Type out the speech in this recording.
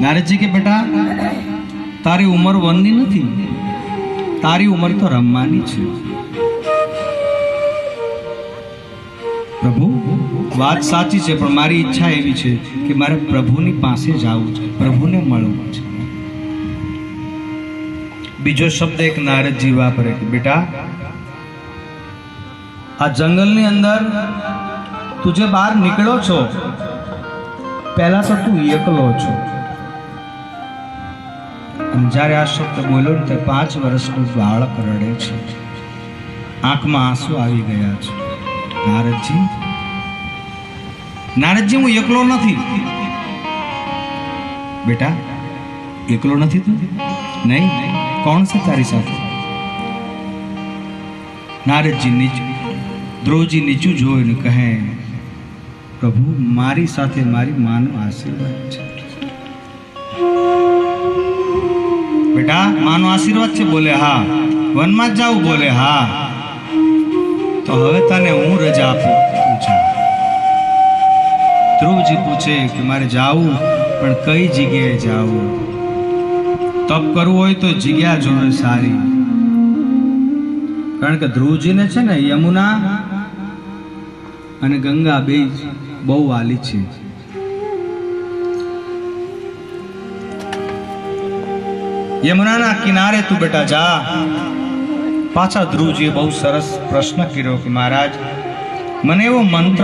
નારદજી કે બેટા તારી ઉંમર વનની નથી, તારી ઉંમર તો રમવાની છે. પ્રભુ વાત સાચી છે, પણ મારી ઈચ્છા એવી છે કે મારે પ્રભુની પાસે જવું છે, પ્રભુને મળવું છે. બીજો શબ્દ એક નારદજી વાપરે કે બેટા આ જંગલની અંદર તું જે બહાર નીકળ્યો છો, પહેલા તો તું એકલો છો. અને જ્યારે આ શબ્દ બોલ્યો ને ત્યારે 5 વર્ષનું બાળક રડે છે, આંખમાં આંસુ આવી ગયા છે. નારદજી હું એકલો નથી. બેટા એકલો નથી તું? નહીં. કોણ છે તારી સાથે? નારદજી નીચું, ધ્રુવજી નીચું જોઈને કહે, પ્રભુ મારી સાથે મારી માનો આશીર્વાદ છે. બેટા માનો આશીર્વાદ છે? બોલે હા. વનમાં જ જાઉં? બોલે હા. તો હવે તને હું રજા આપું છું. ધ્રુવજી પૂછે કે મારે જાવું, પણ કઈ જગ્યાએ જાવું? તપ કરવું હોય તો જગ્યા જોવે સારી. કારણ કે ધ્રુવજીને છે ને યમુના અને ગંગા બે બહુ વાલી છે. યમુનાના કિનારે તું બેટા જા. પાછા ધ્રુવજીએ બહુ સરસ પ્રશ્ન કર્યો કે મહારાજ મને એવો મંત્ર